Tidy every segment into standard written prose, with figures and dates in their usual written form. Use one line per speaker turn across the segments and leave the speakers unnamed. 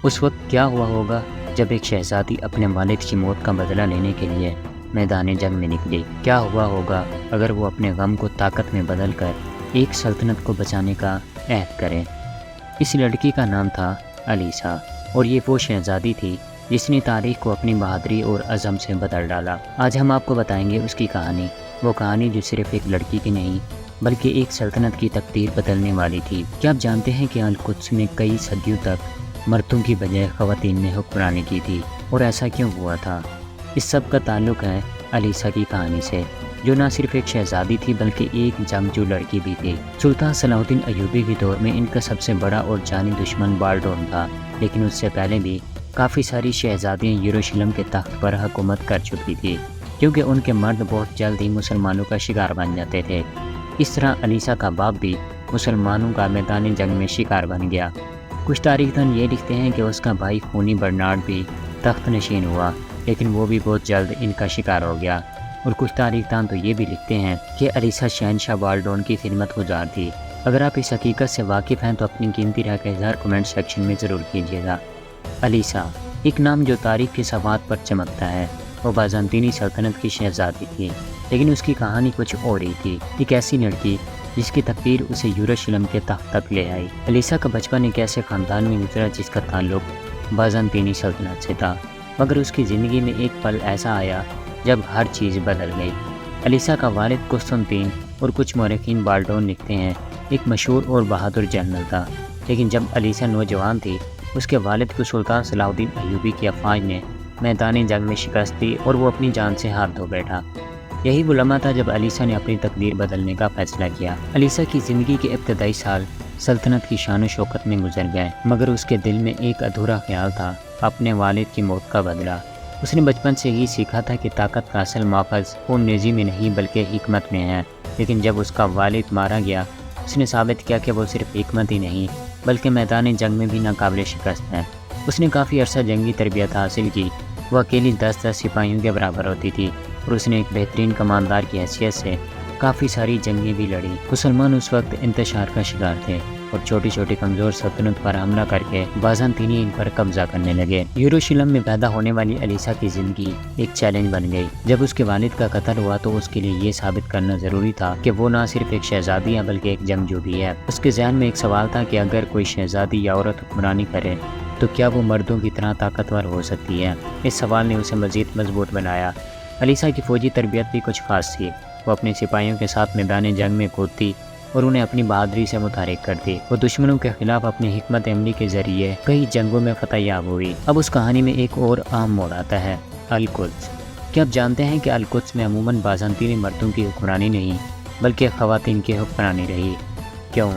اس وقت کیا ہوا ہوگا جب ایک شہزادی اپنے والد کی موت کا بدلہ لینے کے لیے میدان جنگ میں نکلی؟ کیا ہوا ہوگا اگر وہ اپنے غم کو طاقت میں بدل کر ایک سلطنت کو بچانے کا عہد کرے؟ اس لڑکی کا نام تھا علیسا، اور یہ وہ شہزادی تھی جس نے تاریخ کو اپنی بہادری اور عزم سے بدل ڈالا۔ آج ہم آپ کو بتائیں گے اس کی کہانی، وہ کہانی جو صرف ایک لڑکی کی نہیں بلکہ ایک سلطنت کی تقدیر بدلنے والی تھی۔ کیا آپ جانتے ہیں کہ القدس میں کئی صدیوں تک مردوں کی بجائے خواتین نے حکمرانی کی تھی، اور ایسا کیوں ہوا تھا؟ اس سب کا تعلق ہے علیسا کی کہانی سے، جو نہ صرف ایک شہزادی تھی بلکہ ایک جنگجو لڑکی بھی تھی۔ سلطان صلاح الدین ایوبی کے دور میں ان کا سب سے بڑا اور جانی دشمن بالڈون تھا، لیکن اس سے پہلے بھی کافی ساری شہزادیاں یروشلم کے تخت پر حکومت کر چکی تھی، کیونکہ ان کے مرد بہت جلد ہی مسلمانوں کا شکار بن جاتے تھے۔ اس طرح علیسا کا باپ بھی مسلمانوں کا میدان جنگ میں شکار بن گیا۔ کچھ تاریخ دان یہ لکھتے ہیں کہ اس کا بھائی خونی برنارڈ بھی تخت نشین ہوا، لیکن وہ بھی بہت جلد ان کا شکار ہو گیا۔ اور کچھ تاریخ دان تو یہ بھی لکھتے ہیں کہ علیسا شہنشاہ بالڈون کی خدمت گزار تھی۔ اگر آپ اس حقیقت سے واقف ہیں تو اپنی قیمتی رائے کا اظہار کمنٹ سیکشن میں ضرور کیجیے گا۔ علیسا ایک نام جو تاریخ کے صفحات پر چمکتا ہے۔ وہ بازنطینی سلطنت کی شہزادی تھی، لیکن اس کی کہانی کچھ اور ہی تھی۔ ایک ایسی لڑکی جس کی تقدیر اسے یروشلم کے تخت تک لے آئی۔ علیسا کا بچپن ایک ایسے خاندان میں گزرا جس کا تعلق بازنطینی سلطنت سے تھا، مگر اس کی زندگی میں ایک پل ایسا آیا جب ہر چیز بدل گئی۔ علیسا کا والد قسطنطین اور کچھ مورخین بالڈون لکھتے ہیں ایک مشہور اور بہادر جنرل تھا، لیکن جب علیسا نوجوان تھی اس کے والد کو سلطان صلاح الدین ایوبی کی افواج نے میدان جنگ میں شکست دی اور وہ اپنی جان سے ہاتھ دھو بیٹھا۔ یہی وہ لمحہ تھا جب علیسا نے اپنی تقدیر بدلنے کا فیصلہ کیا۔ علیسا کی زندگی کے ابتدائی سال سلطنت کی شان و شوکت میں گزر گئے، مگر اس کے دل میں ایک ادھورا خیال تھا، اپنے والد کی موت کا بدلہ۔ اس نے بچپن سے ہی سیکھا تھا کہ طاقت کا اصل ماخذ خون ریزی میں نہیں بلکہ حکمت میں ہے، لیکن جب اس کا والد مارا گیا اس نے ثابت کیا کہ وہ صرف حکمت ہی نہیں بلکہ میدان جنگ میں بھی ناقابل شکست ہے۔ اس نے کافی عرصہ جنگی تربیت حاصل کی، وہ اکیلی 10 سپاہیوں کے برابر ہوتی تھی، اور اس نے ایک بہترین کماندار کی حیثیت سے کافی ساری جنگیں بھی لڑی۔ مسلمان اس وقت انتشار کا شکار تھے اور چھوٹی چھوٹی کمزور سلطنت پر حملہ کر کے بازنطینی ان پر قبضہ کرنے لگے۔ یروشلم میں پیدا ہونے والی علیسا کی زندگی ایک چیلنج بن گئی۔ جب اس کے والد کا قتل ہوا تو اس کے لیے یہ ثابت کرنا ضروری تھا کہ وہ نہ صرف ایک شہزادی ہے بلکہ ایک جنگجو بھی ہے۔ اس کے ذہن میں ایک سوال تھا کہ اگر کوئی شہزادی یا عورت حکمرانی کرے تو کیا وہ مردوں کی طرح طاقتور ہو سکتی ہے؟ اس سوال نے اسے مزید مضبوط بنایا۔ علیسا کی فوجی تربیت بھی کچھ خاص تھی۔ وہ اپنے سپاہیوں کے ساتھ میدان جنگ میں کودتی اور انہیں اپنی بہادری سے متحرک کرتی۔ وہ دشمنوں کے خلاف اپنی حکمت عملی کے ذریعے کئی جنگوں میں فتح یاب ہوئی۔ اب اس کہانی میں ایک اور اہم موڑ آتا ہے، القدس۔ کیا آپ جانتے ہیں کہ القدس میں عموماً بازنطینی مردوں کی حکمرانی نہیں بلکہ خواتین کی حکمرانی رہی؟ کیوں؟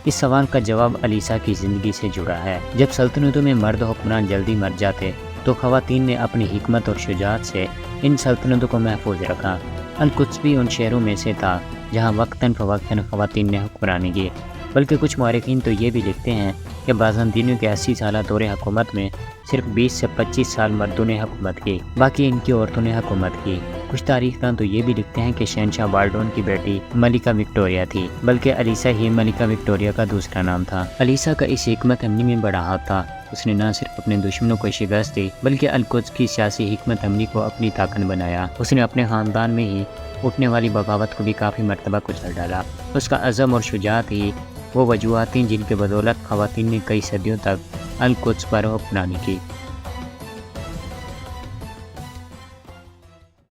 اس سوال کا جواب علیسا کی زندگی سے جڑا ہے۔ جب سلطنتوں میں مرد حکمران جلدی مر جاتے تو خواتین نے اپنی حکمت اور شجاعت سے ان سلطنتوں کو محفوظ رکھا۔ القدس بھی ان شہروں میں سے تھا جہاں وقتاً فوقتاً خواتین نے حکمرانی کی، بلکہ کچھ مورخین تو یہ بھی لکھتے ہیں کہ بازنطینیوں کے 80 سالہ دور حکومت میں صرف 20 سے 25 سال مردوں نے حکومت کی، باقی ان کی عورتوں نے حکومت کی۔ کچھ تاریخ دان تو یہ بھی لکھتے ہیں کہ شہنشاہ بالڈون کی بیٹی ملکہ وکٹوریہ تھی، بلکہ علیسا ہی ملکہ وکٹوریہ کا دوسرا نام تھا۔ علیسا کا اس حکمت عملی میں بڑا ہاتھ تھا۔ اس نے نہ صرف اپنے دشمنوں کو شکست دی بلکہ القدس کی سیاسی حکمت عملی کو اپنی طاقت بنایا۔ اس نے اپنے خاندان میں ہی اٹھنے والی بغاوت کو بھی کافی مرتبہ کچل ڈالا۔ اس کا عزم اور شجاعت ہی وہ وجوہات تھیں جن کے بدولت خواتین نے کئی صدیوں تک القدس پر حکمرانی کی۔